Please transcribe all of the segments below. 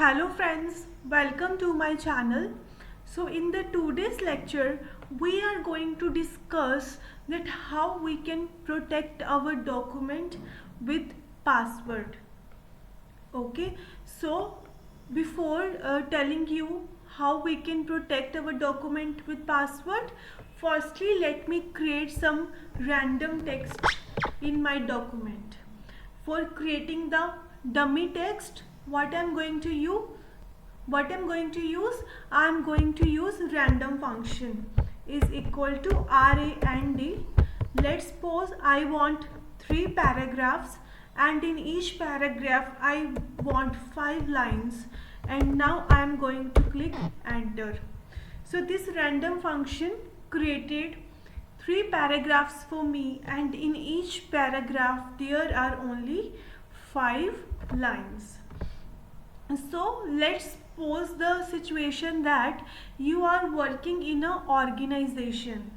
Hello friends, welcome to my channel. So in the today's lecture we are going to discuss that how we can protect our document with password. Okay, so before telling you how we can protect our document with password, firstly let me create some random text in my document. For creating the dummy text, I'm going to use random function is equal to rand. Let's suppose I want 3 paragraphs and in each paragraph I want 5 lines, and now I am going to click enter. So this random function created 3 paragraphs for me, and in each paragraph there are only 5 lines. So let's suppose the situation that you are working in an organization.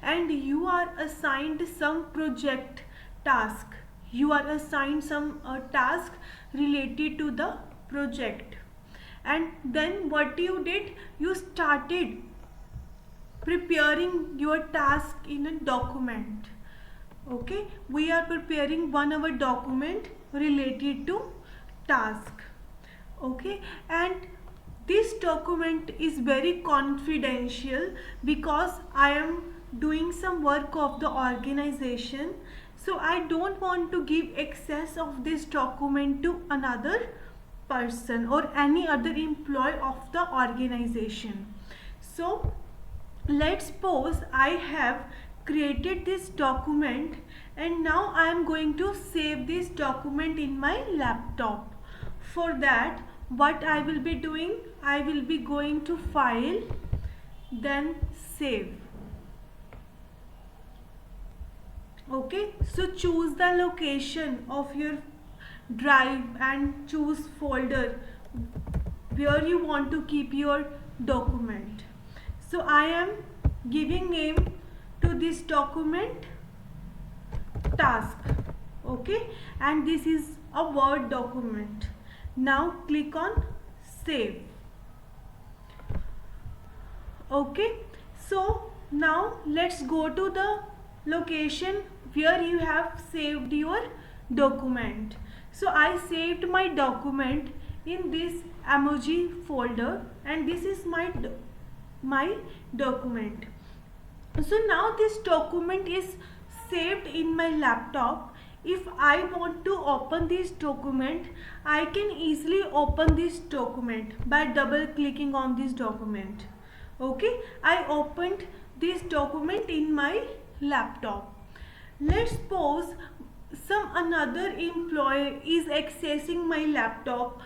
And you are assigned some project task. You are assigned some task related to the project. And then what you did? You started preparing your task in a document. Okay, we are preparing one of our document related to task. Okay, and this document is very confidential because I am doing some work of the organization, so I don't want to give access of this document to another person or any other employee of the organization. So let's suppose I have created this document and now I am going to save this document in my laptop. For that, what I will be doing, I will be going to file, then save. Okay, so choose the location of your drive and choose folder where you want to keep your document. So I am giving name to this document task. Okay, and this is a Word document. Now click on save. Okay, so now let's go to the location where you have saved your document. So I saved my document in this emoji folder, and this is my document. So now this document is saved in my laptop. If I want to open this document, I can easily open this document by double clicking on this document. Okay, I opened this document in my laptop. Let's suppose some another employee is accessing my laptop,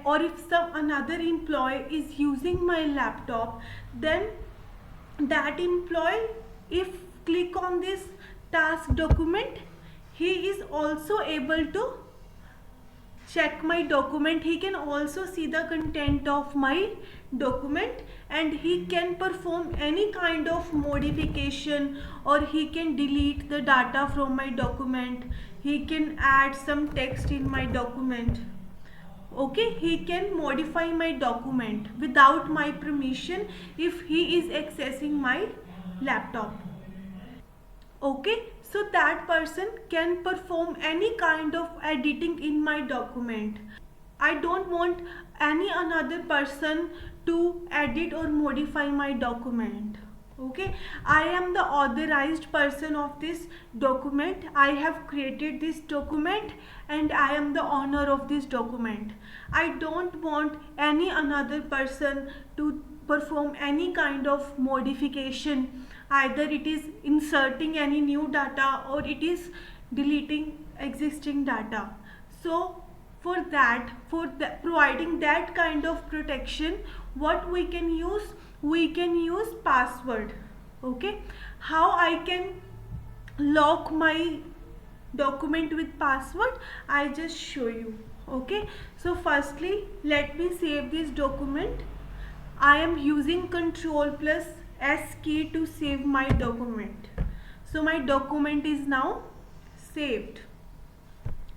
or if some another employee is using my laptop, then that employee, if click on this task document, he is also able to check my document. He can also see the content of my document, and he can perform any kind of modification, or he can delete the data from my document. He can add some text in my document. Okay, he can modify my document without my permission if he is accessing my laptop. Okay, so that person can perform any kind of editing in my document. I don't want any another person to edit or modify my document. Okay, I am the authorized person of this document. I have created this document and I am the owner of this document. I don't want any another person to perform any kind of modification. Either it is inserting any new data or it is deleting existing data. So for providing that kind of protection, what we can use, we can use password. Okay, how I can lock my document with password, I just show you. Okay, so firstly let me save this document. I am using Ctrl+S key to save my document. So my document is now saved.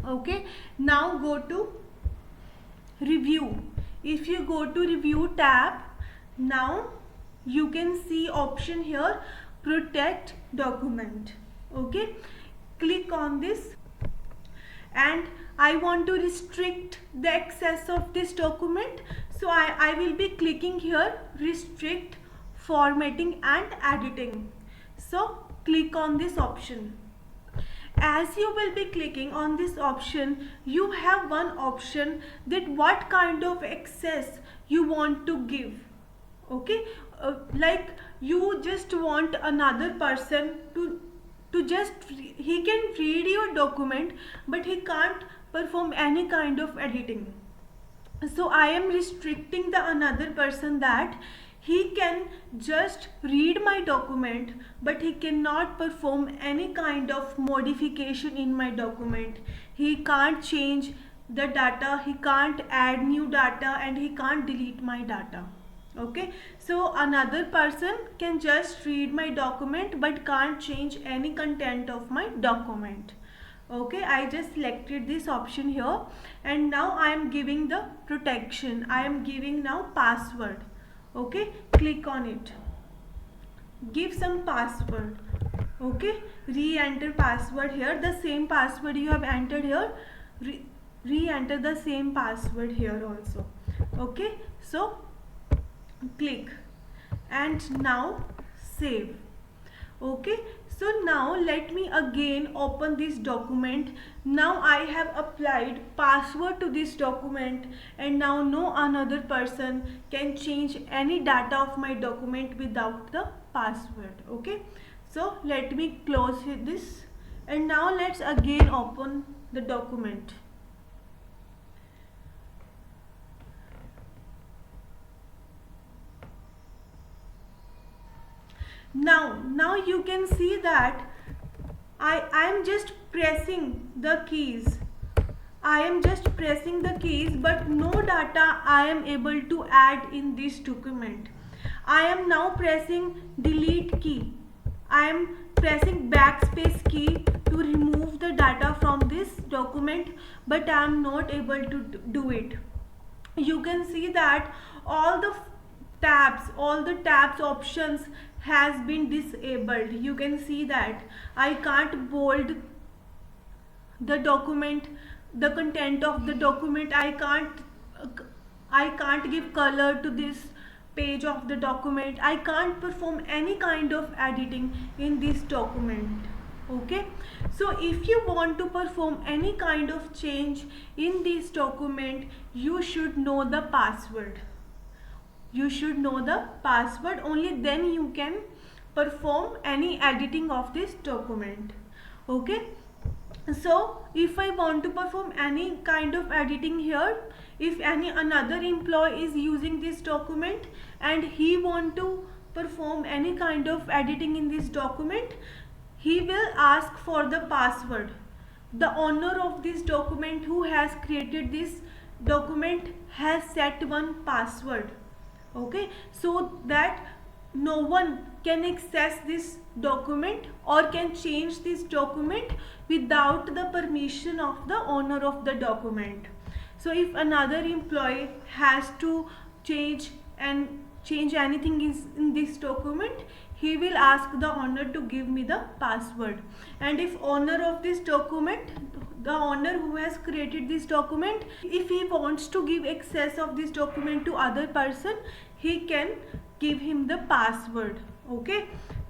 Okay, now go to review. If you go to review tab, now you can see option here, protect document. Okay, click on this, and I want to restrict the access of this document, so I will be clicking here, restrict formatting and editing. So click on this option. As you will be clicking on this option, you have one option that what kind of access you want to give. Okay, like you just want another person to just he can read your document, but he can't perform any kind of editing. So I am restricting the another person that he can just read my document, but he cannot perform any kind of modification in my document. He can't change the data, he can't add new data, and he can't delete my data. Okay, so another person can just read my document but can't change any content of my document. Okay, I just selected this option here, and now I am giving the protection. I am giving now password. Okay, click on it, give some password. Okay, re-enter password here, the same password you have entered here, re-enter the same password here also. Okay, so click, and now save. Okay, so now let me again open this document. Now I have applied password to this document, and now no another person can change any data of my document without the password. Okay, so let me close this, and now let's again open the document. Now you can see that I am just pressing the keys. I am just pressing the keys, but no data I am able to add in this document. I am now pressing delete key. I am pressing backspace key to remove the data from this document, but I am not able to do it. You can see that all the tabs options has been disabled. You can see that I can't bold the document, the content of the document. I can't give color to this page of the document. I can't perform any kind of editing in this document. Okay, so if you want to perform any kind of change in this document, you should know the password. You should know the password, only then you can perform any editing of this document. Okay, so if I want to perform any kind of editing here, if any another employee is using this document and he want to perform any kind of editing in this document, he will ask for the password. The owner of this document who has created this document has set one password. Okay, so that no one can access this document or can change this document without the permission of the owner of the document. So if another employee has to change anything in this document, he will ask the owner to give me the password. And if owner of this document, the owner who has created this document, if he wants to give access of this document to other person, he can give him the password. Okay,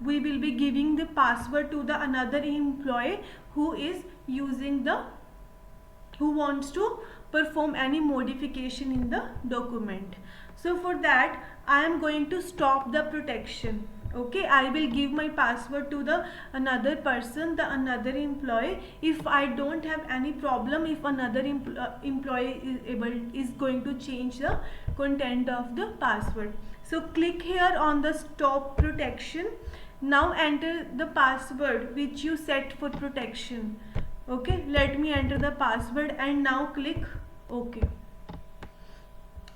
we will be giving the password to the another employee who is using who wants to perform any modification in the document. So for that I am going to stop the protection. Okay, I will give my password to the another person, the another employee. If I don't have any problem, if another employee is going to change the content of the password. So click here on the stop protection. Now enter the password which you set for protection. Okay, let me enter the password and now click OK.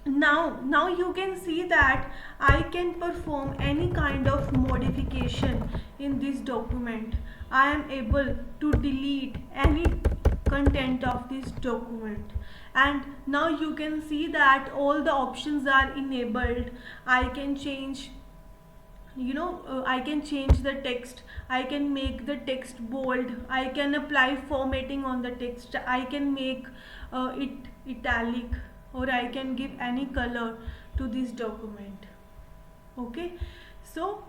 Now you can see that I can perform any kind of modification in this document. I am able to delete any content of this document. And now you can see that all the options are enabled. I can change, I can change the text, I can make the text bold, I can apply formatting on the text, I can make it italic, or I can give any color to this document. Okay, so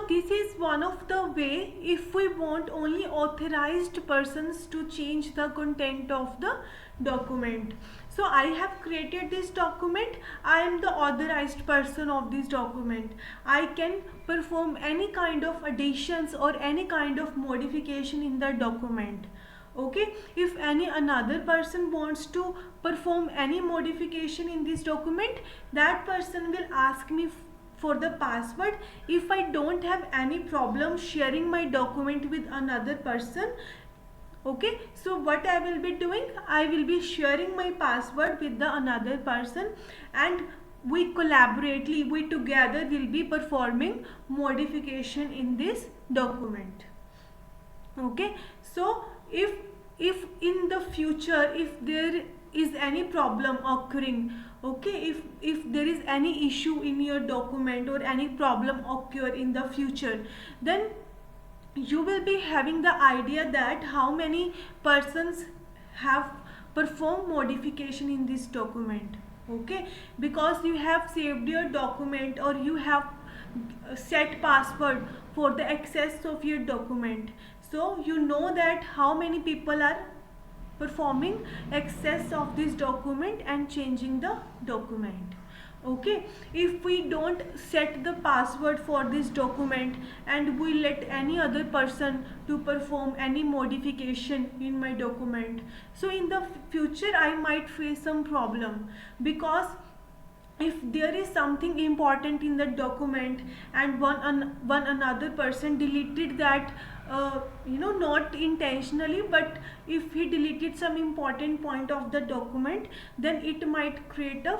this is one of the way if we want only authorized persons to change the content of the document. So I have created this document, I am the authorized person of this document. I can perform any kind of additions or any kind of modification in the document. Okay, if any another person wants to perform any modification in this document, that person will ask me for the password. If I don't have any problem sharing my document with another person, okay, so what I will be doing, I will be sharing my password with the another person, and we collaboratively, we together will be performing modification in this document. Okay, so if in the future, if there is any problem occurring, okay, if there is any issue in your document or any problem occur in the future, then you will be having the idea that how many persons have performed modification in this document. Okay, because you have saved your document or you have set password for the access of your document, so you know that how many people are performing access of this document and changing the document. Okay, if we don't set the password for this document and we let any other person to perform any modification in my document, so in the future I might face some problem, because if there is something important in the document and one another person deleted that, not intentionally, but if he deleted some important point of the document, then it might create a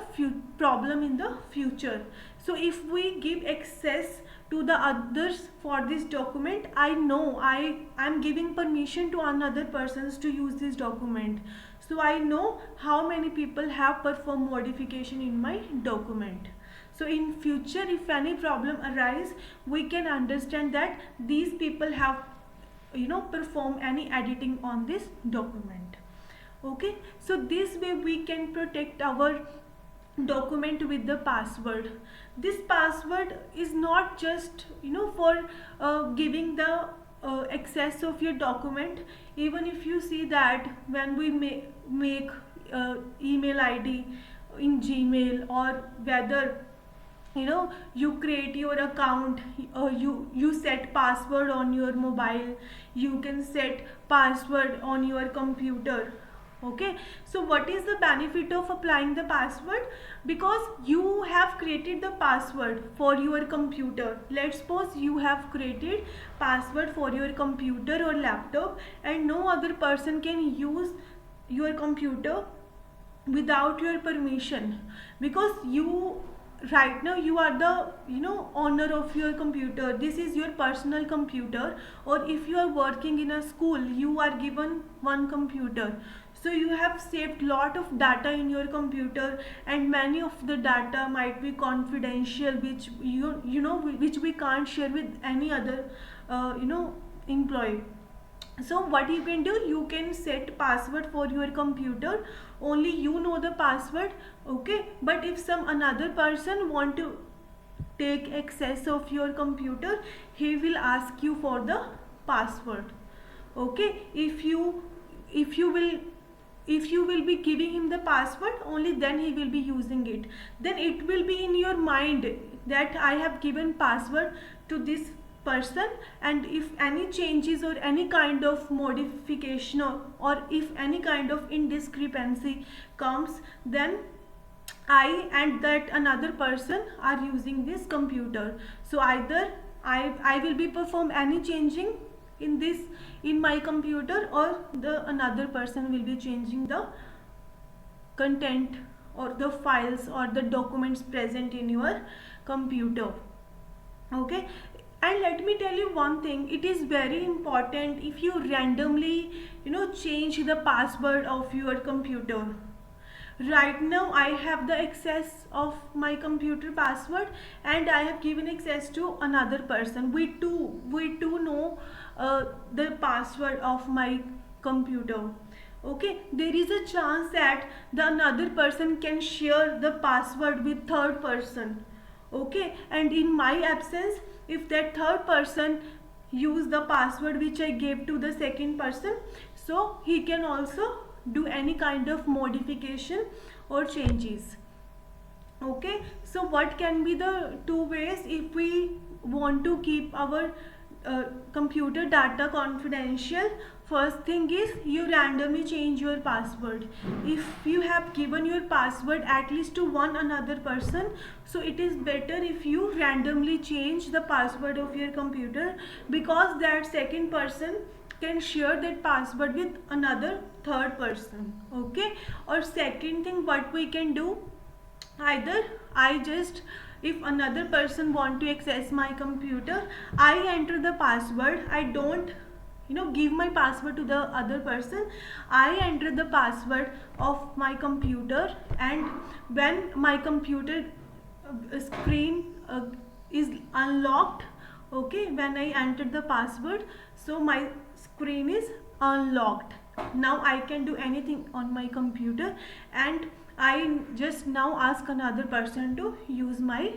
problem in the future. So if we give access to the others for this document, I know I am giving permission to another persons to use this document, so I know how many people have performed modification in my document. So in future, if any problem arise, we can understand that these people have performed any editing on this document. Okay, so this way we can protect our document with the password. This password is not just for giving the access of your document. Even if you see that when we make email ID in Gmail, or whether you create your account, you set password on your mobile, you can set password on your computer. Okay, so what is the benefit of applying the password? Because you have created the password for your computer. Let's suppose you have created password for your computer or laptop, and no other person can use your computer without your permission, because you right now you are the owner of your computer. This is your personal computer. Or if you are working in a school, you are given one computer, so you have saved lot of data in your computer, and many of the data might be confidential, which which we can't share with any other employee. So what you can do, you can set password for your computer, only you know the password. Okay, but if some another person want to take access of your computer, he will ask you for the password. Okay, if you will be giving him the password, only then he will be using it. Then it will be in your mind that I have given password to this person, and if any changes or any kind of modification, or if any kind of indiscrepancy comes, then I and that another person are using this computer. So either I will be perform any changing in my computer, or the another person will be changing the content or the files or the documents present in your computer. Okay, And let me tell you one thing, it is very important if you randomly change the password of your computer. Right now I have the access of my computer password and I have given access to another person. We two know the password of my computer. Okay, there is a chance that the another person can share the password with third person. Okay, and in my absence, if that third person use the password which I gave to the second person, so he can also do any kind of modification or changes. Okay, so what can be the two ways if we want to keep our computer data confidential? First thing is you randomly change your password. If you have given your password at least to one another person, so it is better if you randomly change the password of your computer, because that second person can share that password with another third person. Okay, or second thing what we can do, either I just, if another person want to access my computer, I enter the password. I don't give my password to the other person. I enter the password of my computer, and when my computer screen is unlocked, okay, when I enter the password, so my screen is unlocked. Now I can do anything on my computer, and I just now ask another person to use my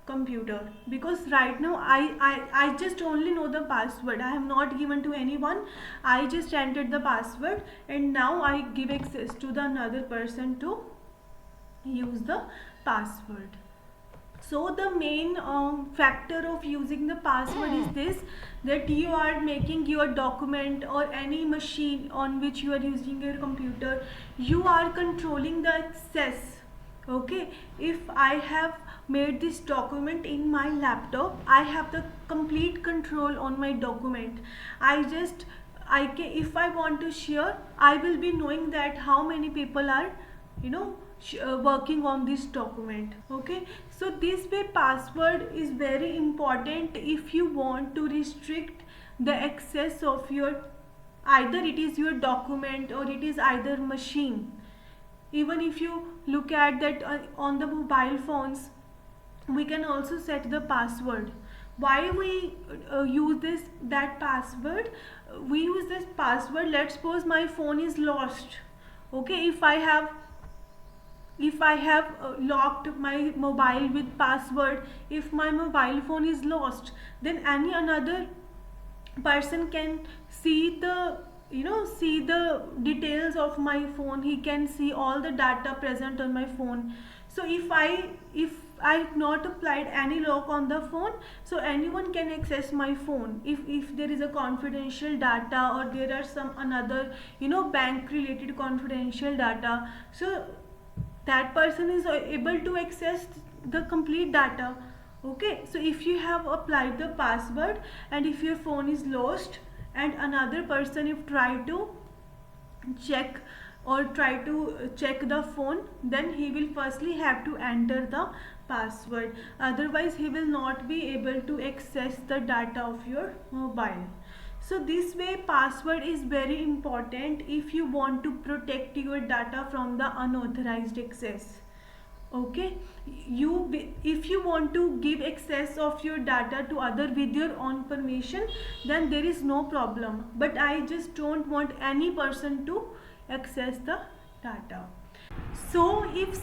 computer, because right now I just only know the password. I have not given to anyone. I just entered the password and now I give access to the another person to use the password. So the main factor of using the password is this, that you are making your document or any machine on which you are using your computer, you are controlling the access. Okay, if I have made this document in my laptop, I have the complete control on my document. I can, if I want to share, I will be knowing that how many people are working on this document. Okay, so this way password is very important if you want to restrict the access of your, either it is your document or it is either machine. Even if you look at that on the mobile phones, we can also set the password. Why we use this that password? We use this password, let's suppose my phone is lost. Okay, if I have locked my mobile with password, if my mobile phone is lost, then any another person can see the see the details of my phone. He can see all the data present on my phone. So if I have not applied any lock on the phone, so anyone can access my phone. If there is a confidential data or there are some another bank related confidential data, so that person is able to access the complete data. Okay, so if you have applied the password and if your phone is lost and another person if try to check or try to check the phone, then he will firstly have to enter the password, otherwise he will not be able to access the data of your mobile. So this way password is very important if you want to protect your data from the unauthorized access. Okay, if you want to give access of your data to other with your own permission, then there is no problem, but I just don't want any person to access the data. So if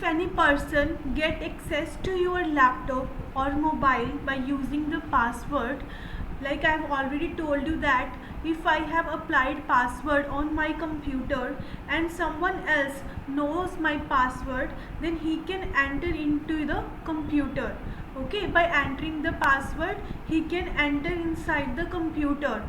any person get access to your laptop or mobile by using the password, like I have already told you that if I have applied password on my computer and someone else knows my password, then he can enter into the computer. Okay, by entering the password he can enter inside the computer.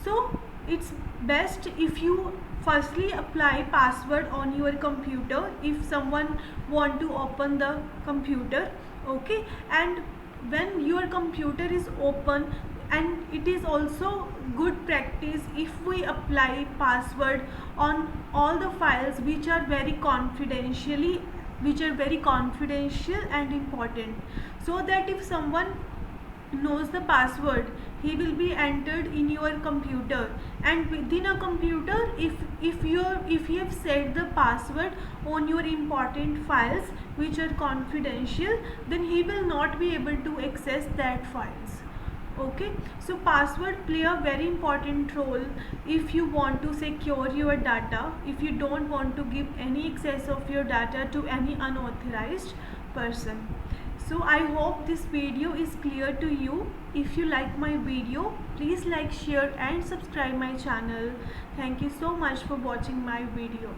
So it's best if you firstly apply password on your computer if someone want to open the computer. Okay, and when your computer is open, and it is also good practice if we apply password on all the files which are very confidential and important. so that if someone knows the password, he will be entered in your computer, and within a computer, if you have set the password on your important files which are confidential, then he will not be able to access that files. Okay, so password play a very important role if you want to secure your data, if you don't want to give any access of your data to any unauthorized person. So I hope this video is clear to you. If you like my video, please like, share and subscribe my channel. Thank you so much for watching my video.